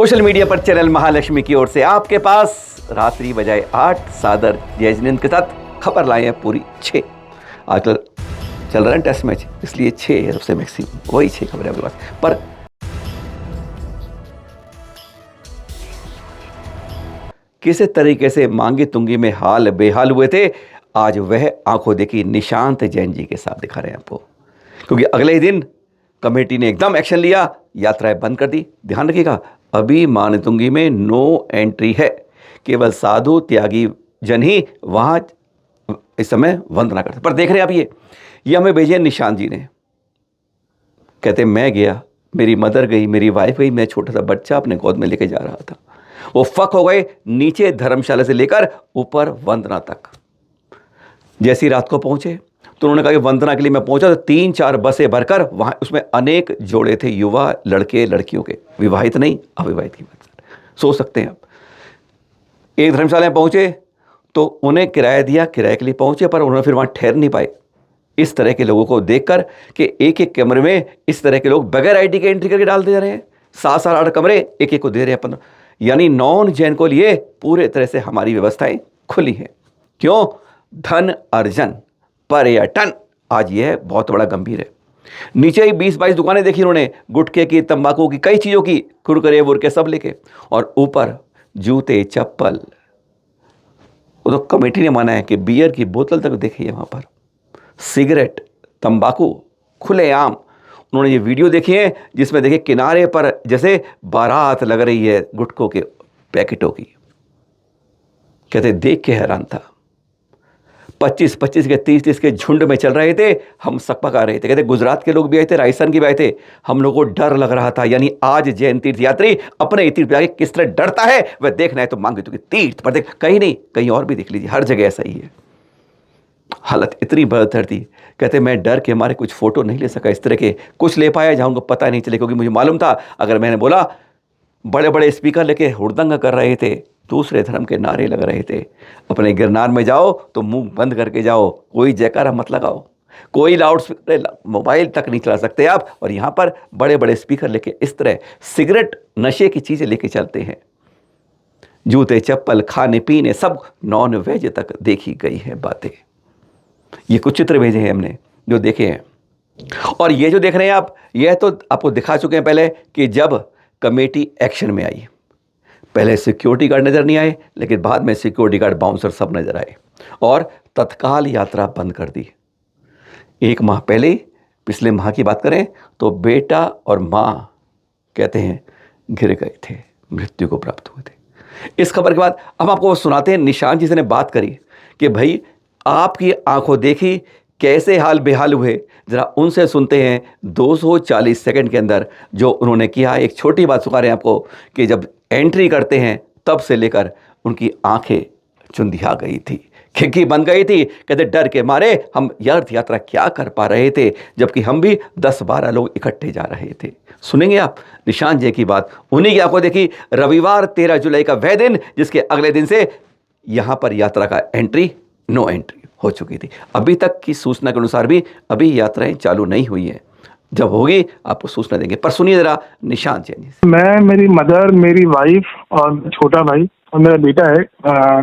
Social media पर channel Mahalakshmi की ओर से आपके पास रात्रि बजाए 8 सादर जयजनीन के साथ खबर लाए हैं पूरी 6। आजकल चल रहा है टेस्ट मैच, इसलिए 6 है सबसे मैक्सिमम, वही 6 खबरें आपके पास। पर किस तरीके से मांगी तुंगी में हाल बेहाल हुए थे, आज वह आंखों देखी निशांत जैन जी के साथ दिखा रहे हैं आपको। क्योंकि अगले ही दिन कमेटी ने एकदम एक्शन लिया, यात्राएं बंद कर दी। ध्यान रखिएगा, अभी मानतुंगी में नो एंट्री है, केवल साधु त्यागी जन ही वहां इस समय वंदना करते। पर देख रहे हैं आप, ये हमें भेजे निशांत जी ने। कहते मैं गया, मेरी मदर गई, मेरी वाइफ गई, मैं छोटा सा बच्चा अपने गोद में लेके जा रहा था। वो फक हो गए, नीचे धर्मशाला से लेकर ऊपर वंदना तक। जैसी रात को पहुंचे तो उन्होंने कहा कि वंदना के लिए मैं पहुंचा तो 3-4 बसें भरकर वहां, उसमें अनेक जोड़े थे, युवा लड़के लड़कियों के, विवाहित नहीं अविवाहित की बात सोच सकते हैं आप। एक धर्मशाला में पहुंचे तो उन्हें किराया दिया, किराए के लिए पहुंचे, पर उन्होंने फिर वहां ठहर नहीं पाए। इस तरह के लोगों को देखकर कि एक एक कमरे में इस तरह के लोग बगैर आईडी के एंट्री करके डाल दे रहे हैं। 7-8 कमरे एक एक को दे रहे हैं 15। यानी नॉन जैन को लिए पूरे तरह से हमारी व्यवस्थाएं खुली हैं। क्यों? धन अर्जन, पर्यटन, आज यह बहुत बड़ा गंभीर है। नीचे ही 20-22 दुकानें देखी उन्होंने, गुटखे की, तंबाकू की, कई चीजों की, कुरकुरे वुरके सब लेके, और ऊपर जूते चप्पल। वो तो कमेटी ने माना है कि बियर की बोतल तक देखी है वहां पर, सिगरेट, तंबाकू खुलेआम। उन्होंने ये वीडियो देखी है जिसमें देखिए किनारे पर जैसे बारात लग रही है गुटखों के पैकेटों की। कहते देख के हैरान था। 25-25 के 30-30 के झुंड में चल रहे थे, हम सकपका रहे थे। कहते गुजरात के लोग भी आए थे, राजस्थान के भी आए थे, हम लोगों को डर लग रहा था। यानी आज जैन तीर्थ यात्री अपने तीर्थ पे आके किस तरह डरता है वह देखना है तो मांगे तो तीर्थ पर देख, कहीं नहीं कहीं और भी देख लीजिए, हर जगह ऐसा ही है। हालत इतनी बदतर थी। कहते मैं डर के हमारे कुछ फोटो नहीं ले सका, इस तरह के कुछ ले पाया जहां उनको पता नहीं चले, क्योंकि मुझे मालूम था अगर मैंने बोला, बड़े बड़े स्पीकर लेके हुड़दंग कर रहे थे, दूसरे धर्म के नारे लग रहे थे। अपने गिरनार में जाओ तो मुंह बंद करके जाओ, कोई जयकारा मत लगाओ, कोई लाउड स्पीकर, मोबाइल तक नहीं चला सकते आप। और यहाँ पर बड़े बड़े स्पीकर लेके इस तरह सिगरेट नशे की चीजें लेके चलते हैं। जूते चप्पल, खाने पीने सब नॉन वेज तक देखी गई है बातें। ये कुछ चित्र भेजे हैं हमने जो देखे हैं। और ये जो देख रहे हैं आप, यह तो आपको दिखा चुके हैं पहले कि जब कमेटी एक्शन में आई, पहले सिक्योरिटी गार्ड नजर नहीं आए, लेकिन बाद में सिक्योरिटी गार्ड, बाउंसर सब नजर आए और तत्काल यात्रा बंद कर दी। 1 माह पहले, पिछले माह की बात करें तो बेटा और मां कहते हैं गिर गए थे, मृत्यु को प्राप्त हुए थे। इस खबर के बाद हम आपको सुनाते हैं निशांत जी से ने बात करी कि भाई आपकी आंखों देखी कैसे हाल बेहाल हुए, जरा उनसे सुनते हैं 240 सेकंड के अंदर जो उन्होंने किया। एक छोटी बात सुना रहे हैं आपको कि जब एंट्री करते हैं तब से लेकर उनकी आंखें चुंधिया गई थी, खिड़की बन गई थी। कहते डर के मारे हम तीर्थ यात्रा क्या कर पा रहे थे, जबकि हम भी 10-12 लोग इकट्ठे जा रहे थे। सुनेंगे आप निशांत जी की बात, उन्हीं की आंखों देखी रविवार 13 जुलाई का वह दिन जिसके अगले दिन से यहां पर यात्रा का एंट्री, नो एंट्री हो चुकी थी। अभी तक की सूचना के अनुसार भी अभी यात्राएं चालू नहीं हुई हैं, जब होगी आपको सूचना देंगे। पर सुनिए जरा निशांत जी। मैं, मेरी मदर, मेरी वाइफ और छोटा भाई और मेरा बेटा है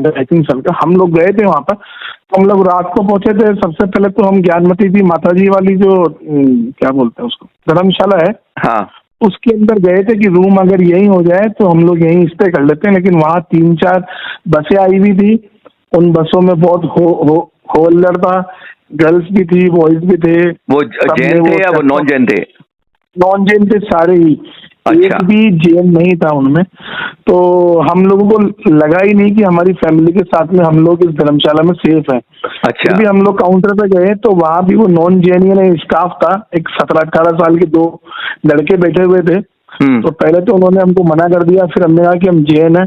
18 साल का, हम लोग गए थे वहाँ पर। तो हम लोग रात को पहुंचे थे। सबसे पहले तो हम ज्ञानमती जी माता जी वाली जो क्या बोलते हैं उसको, धर्मशाला है, हाँ, उसके अंदर गए थे कि रूम अगर यही हो जाए तो हम लोग यहीं स्टे कर लेते हैं। लेकिन वहाँ 3-4 बसें आई हुई थी, उन बसों में बहुत होल्डर था, गर्ल्स भी थी, बॉयज भी थे। वो जैन थे या वो नॉन जैन थे? नॉन जैन थे सारे ही। अच्छा। एक भी जैन नहीं था उनमें। तो हम लोगों को लगा ही नहीं कि हमारी फैमिली के साथ में हम लोग इस धर्मशाला में सेफ हैं। अच्छा। भी हम लोग काउंटर पे गए तो वहाँ भी वो नॉन जैनियन स्टाफ था, एक 17-18 साल के 2 लड़के बैठे हुए थे। तो पहले तो उन्होंने हमको मना कर दिया, फिर हमने कहा कि हम जैन है,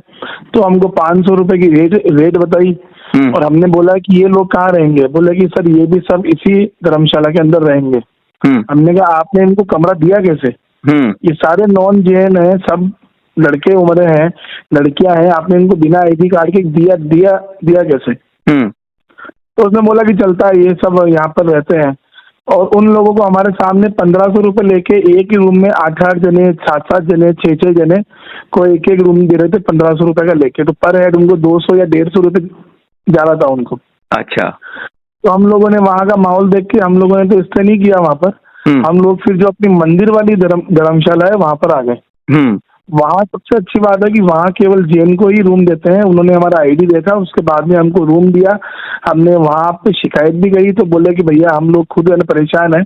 तो हमको 500 रुपए की रेट बताई। और हमने बोला कि ये लोग कहाँ रहेंगे, बोले कि सर ये भी सब इसी धर्मशाला के अंदर रहेंगे। हमने कहा आपने इनको कमरा दिया कैसे? ये सारे नॉन जैन है, सब लड़के उम्र हैं, लड़कियां हैं, आपने इनको बिना आईडी कार्ड के दिया कैसे? तो उसने बोला कि चलता है, ये सब यहाँ पर रहते हैं। और उन लोगों को हमारे सामने 1500 रुपये लेके एक ही रूम में 8-8 जने, 7-7 जने, 6-6 जने को एक एक रूम दे रहे थे 1500 रुपये का लेके। तो पर हेड उनको 200 या 150 रुपये जा रहा था उनको। अच्छा। तो हम लोगों ने वहाँ का माहौल देख के हम लोगों ने तो इसलिए नहीं किया वहाँ पर। हम लोग फिर जो अपनी मंदिर वाली धर्मशाला है वहाँ पर आ गए। वहाँ सबसे अच्छी बात है कि वहाँ केवल जैन को ही रूम देते हैं। उन्होंने हमारा आईडी देखा, उसके बाद में हमको रूम दिया। हमने वहाँ पे शिकायत भी गई तो बोले कि भैया हम लोग खुद परेशान हैं,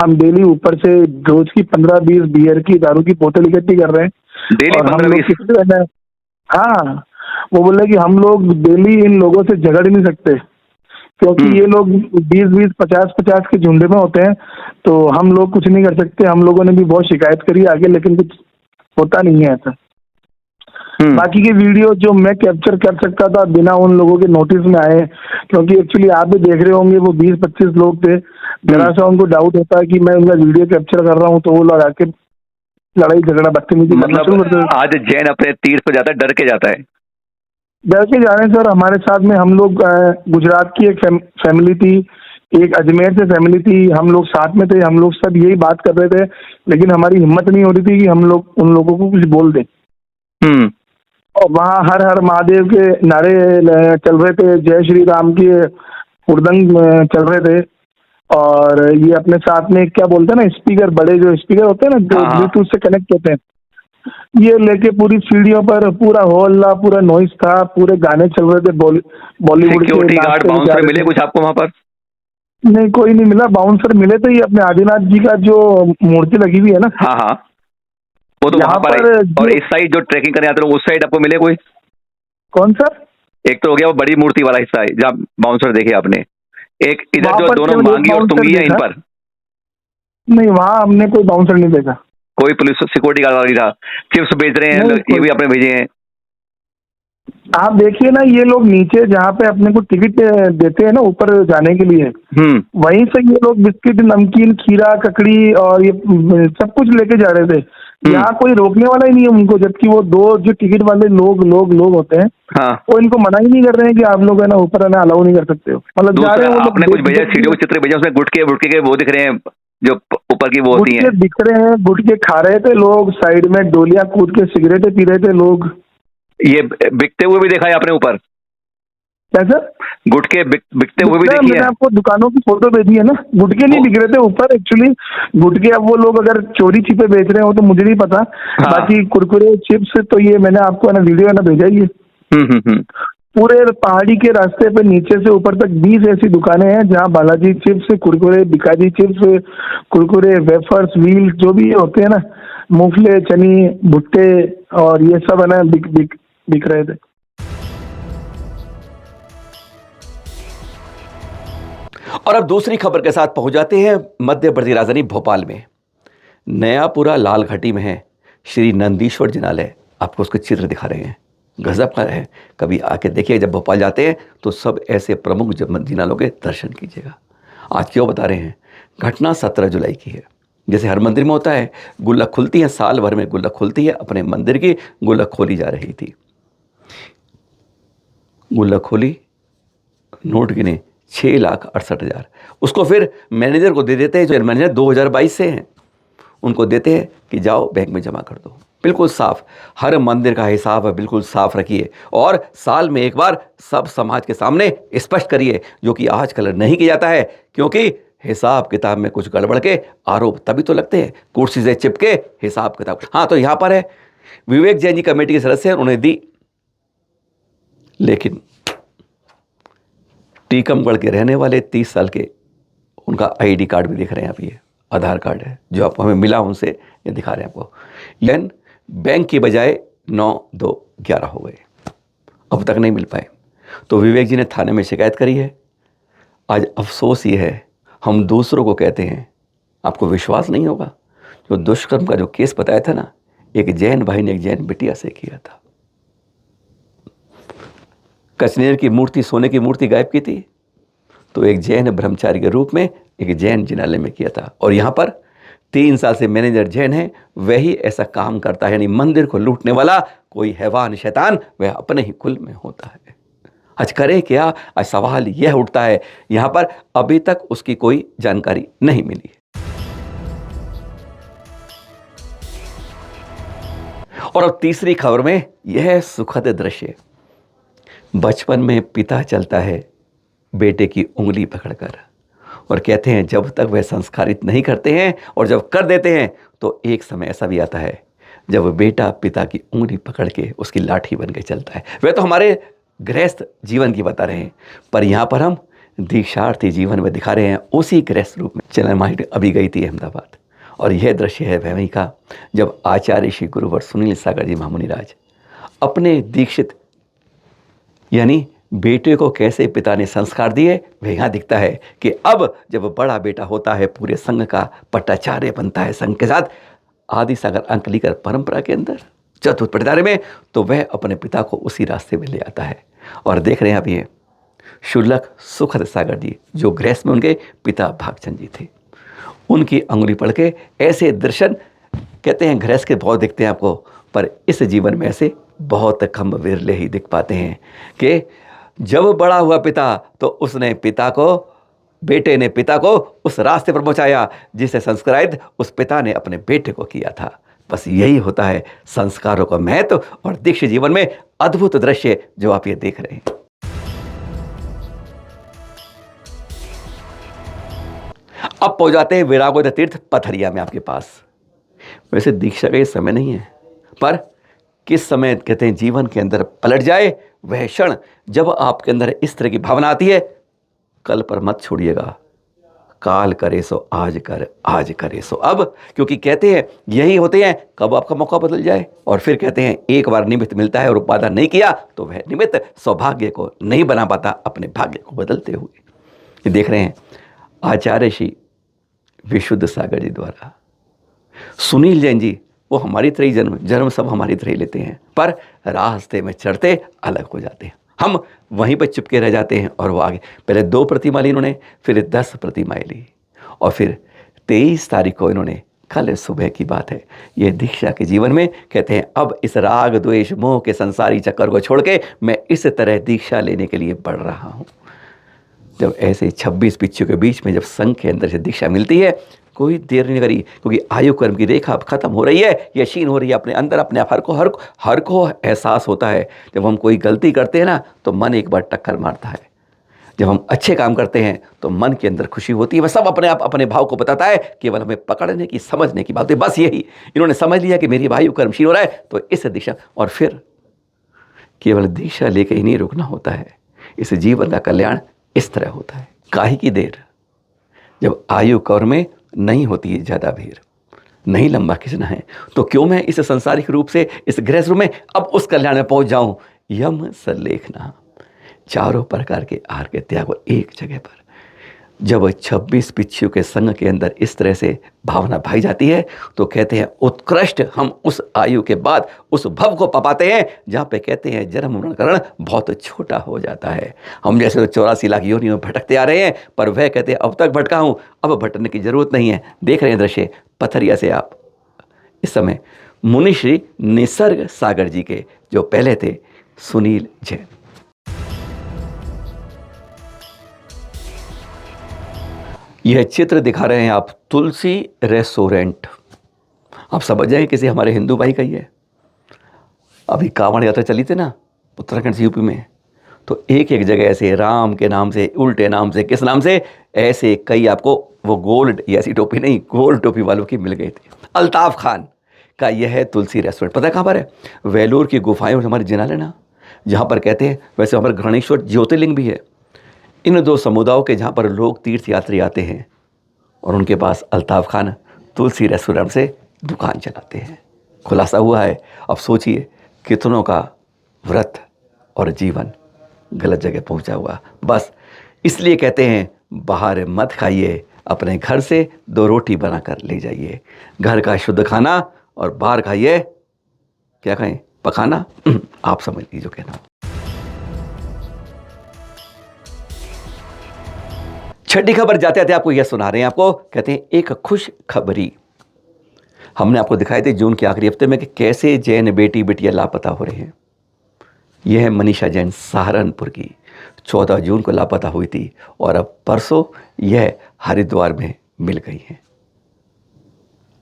हम डेली ऊपर से रोज की 15-20 बियर की, दारू की बोतल इकट्ठी कर रहे हैं डेली और हम 15-20? लोग हाँ, वो बोले कि हम लोग डेली इन लोगों से झगड़ ही नहीं सकते क्योंकि ये लोग 20-20, 50-50 के झुंड में होते हैं, तो हम लोग कुछ नहीं कर सकते। हम लोगों ने भी बहुत शिकायत करी आगे, लेकिन कुछ होता नहीं है ऐसा। बाकी की वीडियो जो मैं कैप्चर कर सकता था बिना उन लोगों के नोटिस में आए, क्योंकि एक्चुअली आप भी देख रहे होंगे वो 20-25 लोग थे, जरा सा उनको डाउट होता है कि मैं उनका वीडियो कैप्चर कर रहा हूँ तो वो लोग आके लड़ाई झगड़ा बदतमीजी करना शुरू कर देते। आज जैन अपने तीर्थ पर जाता है, डर के जाता है। डर के जा रहे हैं सर। हमारे साथ में हम लोग गुजरात की एक फैमिली थी, एक अजमेर से फैमिली थी, हम लोग साथ में थे। हम लोग सब यही बात कर रहे थे, लेकिन हमारी हिम्मत नहीं हो रही थी कि हम लोग उन लोगों को कुछ बोल दें। और वहाँ हर हर महादेव के नारे चल रहे थे, जय श्री राम के हुड़दंग चल रहे थे। और ये अपने साथ में क्या बोलते हैं ना, स्पीकर, बड़े जो स्पीकर होते हैं ना जो ब्लूटूथ से कनेक्ट होते हैं, ये लेके पूरी सीढ़ियों पर पूरा हल्ला, पूरा नॉइस था, पूरे गाने चल रहे थे बॉलीवुड के। सिक्योरिटी गार्ड, बाउंसर मिले कुछ आपको वहाँ पर? नहीं, कोई नहीं मिला। बाउंसर मिले थे ये अपने आदिनाथ जी का जो मूर्ति लगी हुई है ना, हाँ हाँ, वो तो वहाँ पर है। और इस साइड जो ट्रैकिंग करने आते हैं उस साइड आपको मिले कोई? कौन सा? एक तो हो गया वो बड़ी मूर्ति वाला हिस्सा है जहाँ बाउंसर देखे आपने, एक इधर जो दोनों मांगी और तुंगी है इन पर। नहीं, वहाँ हमने कोई बाउंसर नहीं देखा। कोई पुलिस सिक्योरिटी गार्ड नहीं था? चिप्स बेच रहे हैं ये भी आपने भेजे हैं? आप देखिए ना, ये लोग नीचे जहाँ पे अपने को टिकट देते हैं ना ऊपर जाने के लिए, वहीं से ये लोग बिस्किट, नमकीन, खीरा, ककड़ी और ये सब कुछ लेके जा रहे थे। यहाँ कोई रोकने वाला ही नहीं है उनको, जबकि वो दो जो टिकट वाले लोग होते हैं, हाँ, वो इनको मना ही नहीं कर रहे हैं कि आप लोग है ना ऊपर है ना अलाउ नहीं कर सकते हो। मतलब जा रहे हैं वो लोग। आपने कुछ भेजा सीढ़ियों के चित्र भेजा, उसमें गुटके के वो दिख रहे हैं जो ऊपर की वो होती है, दिख रहे हैं। गुटके खा रहे थे लोग, साइड में डोलियां कूद के सिगरेटें पी रहे थे लोग। ये बिकते हुए भी देखा है आपने ऊपर? कैसा? गुटके बिकते हुए भी देखी है? मैंने आपको दुकानों की फोटो भेजी है ना। गुटके नहीं बिक रहे थे ऊपर एक्चुअली। गुटके अब वो लोग अगर चोरी छिपे बेच रहे हो तो मुझे नहीं पता। हाँ। बाकी कुरकुरे, चिप्स तो ये मैंने आपको है ना वीडियो है ना भेजा ही है। पूरे पहाड़ी के रास्ते पे नीचे से ऊपर तक 20 ऐसी दुकानें हैं जहाँ Balaji chips, Kurkure, Bikaji chips, Kurkure, wafers, wheel, जो भी होते हैं ना, मूंगफली, चनी, भुट्टे और ये सब है ना बिक रहे थे। और अब दूसरी खबर के साथ पहुंच जाते हैं मध्य प्रदेश राजधानी भोपाल में। नयापुरा लाल घाटी में है श्री नंदीश्वर जिनालय। आपको उसके चित्र दिखा रहे हैं, गजब का है। कभी आके देखिए, जब भोपाल जाते हैं तो सब ऐसे प्रमुख जिनालों के दर्शन कीजिएगा। आज क्यों बता रहे हैं? घटना 17 जुलाई की है। जैसे हर मंदिर में होता है, गुल्लक खुलती है, साल भर में गुल्लक खुलती है, अपने मंदिर की गुल्लक खोली जा रही थी। गुल्लक खोली, नोट गिने 6,68,000। उसको फिर मैनेजर को दे देते हैं, जो मैनेजर 2022 से हैं, उनको देते हैं कि जाओ बैंक में जमा कर दो। बिल्कुल साफ, हर मंदिर का हिसाब है, बिल्कुल साफ रखिए और साल में एक बार सब समाज के सामने स्पष्ट करिए, जो कि आजकल नहीं किया जाता है, क्योंकि हिसाब किताब में कुछ गड़बड़ के आरोप तभी तो लगते हैं, कुर्सी से चिपके हिसाब किताब। हाँ, तो यहाँ पर है विवेक जैन जी कमेटी के सदस्य हैं, उन्होंने दी, लेकिन टीकमगढ़ के रहने वाले 30 साल के, उनका आईडी कार्ड भी दिख रहे हैं आप, ये आधार कार्ड है जो आपको हमें मिला उनसे, ये दिखा रहे हैं आपको। लेकिन बैंक की बजाय 9-2-11 हो गए, अब तक नहीं मिल पाए। तो विवेक जी ने थाने में शिकायत करी है। आज अफसोस ये है, हम दूसरों को कहते हैं, आपको विश्वास नहीं होगा, जो दुष्कर्म का जो केस बताया था ना, एक जैन भाई ने एक जैन बिटिया से किया था। कचनेर की मूर्ति, सोने की मूर्ति गायब की थी, तो एक जैन ब्रह्मचारी के रूप में एक जैन जिनालय में किया था। और यहाँ पर 3 साल से मैनेजर जैन है, वही ऐसा काम करता है। यानी मंदिर को लूटने वाला कोई हैवान शैतान वह अपने ही कुल में होता है। आज करें क्या? आज सवाल यह उठता है। यहाँ पर अभी तक उसकी कोई जानकारी नहीं मिली। और अब तीसरी खबर में यह सुखद दृश्य। बचपन में पिता चलता है बेटे की उंगली पकड़कर और कहते हैं जब तक वह संस्कारित नहीं करते हैं और जब कर देते हैं तो एक समय ऐसा भी आता है जब बेटा पिता की उंगली पकड़ के उसकी लाठी बन के चलता है। वह तो हमारे गृहस्थ जीवन की बता रहे हैं, पर यहाँ पर हम दीक्षार्थी जीवन में दिखा रहे हैं उसी गृहस्थ रूप में। चैनल माइंड अभी गई थी अहमदाबाद और यह दृश्य है वही का जब आचार्य श्री गुरुवर सुनील सागर जी महामुनिराज अपने दीक्षित यानी बेटे को कैसे पिता ने संस्कार दिए वह यहाँ दिखता है कि अब जब बड़ा बेटा होता है पूरे संघ का पट्टाचार्य बनता है संघ के साथ आदि सागर अंकलीकर परंपरा के अंदर चतुर्थ पटिदारे में, तो वह अपने पिता को उसी रास्ते में ले आता है। और देख रहे हैं आप ये शुल्लक सुखद सागर जी जो गृहस्थ में उनके पिता भागचंद जी थे, उनकी अंगुली पढ़ के ऐसे दर्शन कहते हैं गृहस्थ के बहुत दिखते हैं आपको, पर इस जीवन में ऐसे बहुत कम विरले ही दिख पाते हैं कि जब बड़ा हुआ पिता तो उसने बेटे ने पिता को उस रास्ते पर पहुंचाया जिसे संस्कारित उस पिता ने अपने बेटे को किया था। बस यही होता है संस्कारों का महत्व और दीक्षित जीवन में अद्भुत दृश्य जो आप ये देख रहे हैं। अब पहुंच जाते हैं विरागोद तीर्थ पथरिया में आपके पास। वैसे दीक्षा का ये समय नहीं है, पर किस समय कहते हैं जीवन के अंदर पलट जाए वह क्षण जब आपके अंदर इस तरह की भावना आती है, कल पर मत छोड़िएगा, काल करे सो आज कर, आज करे सो अब। क्योंकि कहते हैं यही होते हैं कब आपका मौका बदल जाए। और फिर कहते हैं एक बार निमित्त मिलता है और उपादान नहीं किया तो वह निमित्त सौभाग्य को नहीं बना पाता अपने भाग्य को बदलते हुए। ये देख रहे हैं आचार्य श्री विशुद्ध सागर जी द्वारा सुनील जैन जी, वो हमारी तरह ही जन्म सब हमारी तरह ही लेते हैं, पर रास्ते में चढ़ते अलग हो जाते हैं। हम वहीं पर चिपके रह जाते हैं और वो आगे पहले 2 प्रतिमा ली इन्होंने, फिर 10 प्रतिमाएं ली और फिर 23 तारीख को इन्होंने, कल सुबह की बात है, ये दीक्षा के जीवन में कहते हैं अब इस राग द्वेष मोह के संसारी चक्कर को छोड़ के मैं इस तरह दीक्षा लेने के लिए बढ़ रहा हूँ। जब ऐसे 26 पिच्चों के बीच में जब संघ के अंदर से दीक्षा मिलती है, कोई देर नहीं करी क्योंकि आयु कर्म की रेखा अब खत्म हो रही है, ये क्षीण हो रही है अपने अंदर। अपने आप हर को एहसास होता है जब हम कोई गलती करते हैं ना तो मन एक बार टक्कर मारता है, जब हम अच्छे काम करते हैं तो मन के अंदर खुशी होती है। वह सब अपने आप अपने भाव को बताता है, केवल हमें पकड़ने की समझने की बात है। बस यही इन्होंने समझ लिया कि मेरी आयु कर्म क्षीण हो रहा है तो इस दिशा, और फिर केवल दीक्षा लेकर ही नहीं रुकना होता है, इस जीवन का कल्याण इस तरह होता है। काहे की देर, जब आयु कौर में नहीं होती है ज़्यादा भीड़, नहीं लंबा खिंचना है तो क्यों मैं इस सांसारिक रूप से इस गृहस्थ रूप में अब उस कल्याण में पहुंच जाऊं। यम सलेखना, चारों प्रकार के आहार के त्याग एक जगह पर। जब 26 पिच्छियों के संग के अंदर इस तरह से भावना भाई जाती है तो कहते हैं उत्कृष्ट हम उस आयु के बाद उस भव को पाते हैं जहाँ पे कहते हैं जन्म मरण करण बहुत छोटा हो जाता है। हम जैसे 84 लाख योनियों में भटकते आ रहे हैं, पर वह कहते हैं अब तक भटका हूँ, अब भटकने की जरूरत नहीं है। देख रहे हैं दृश्य पथरिया से आप इस समय मुनि श्री निसर्ग सागर जी के जो पहले थे सुनील जैन। यह चित्र दिखा रहे हैं आप तुलसी रेस्टोरेंट। आप समझ जाए किसी हमारे हिंदू भाई का ही है। अभी कांवड़ यात्रा चली थी ना उत्तराखंड से यूपी में, तो एक एक जगह ऐसे राम के नाम से, उल्टे नाम से, किस नाम से, ऐसे कई आपको वो गोल्ड, ऐसी टोपी नहीं, गोल्ड टोपी वालों की मिल गई थी। अल्ताफ खान का यह है तुलसी रेस्टोरेंट। पता है कहाँ पर है? वेलूर की गुफाएं हमारे जिनाले ना, जहाँ पर कहते हैं वैसे हमारे घृणेश्वर ज्योतिर्लिंग भी है। इन 2 समुदायों के जहाँ पर लोग तीर्थ यात्री आते हैं और उनके पास अल्ताफ खान तुलसी रेस्टोरेंट से दुकान चलाते हैं। खुलासा हुआ है। अब सोचिए कितनों का व्रत और जीवन गलत जगह पहुंचा हुआ। बस इसलिए कहते हैं बाहर मत खाइए, अपने घर से 2 रोटी बनाकर ले जाइए। घर का शुद्ध खाना और बाहर खाइए क्या कहें, पकाना। आप समझ लीजिए जो कहना। छठी खबर जाते आते आपको यह सुना रहे हैं, आपको कहते हैं एक खुश खबरी। हमने आपको दिखाए थे जून के आखिरी हफ्ते में कि कैसे जैन बेटी बेटियां लापता हो रहे हैं। यह है मनीषा जैन सहारनपुर की, 14 जून को लापता हुई थी और अब परसों यह हरिद्वार में मिल गई हैं।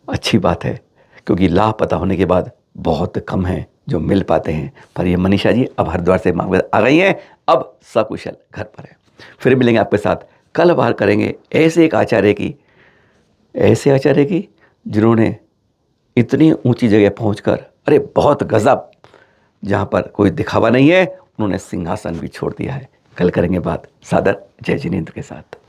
अच्छी बात है, क्योंकि लापता होने के बाद बहुत कम हैं जो मिल पाते हैं। पर ये मनीषा जी अब हरिद्वार से आ गई हैं, अब सकुशल घर पर है। फिर मिलेंगे आपके साथ, कल बात करेंगे ऐसे एक आचार्य की, जिन्होंने इतनी ऊंची जगह पहुंचकर, अरे बहुत गजब, जहां पर कोई दिखावा नहीं है, उन्होंने सिंहासन भी छोड़ दिया है। कल करेंगे बात। सादर जय जिनेंद्र के साथ।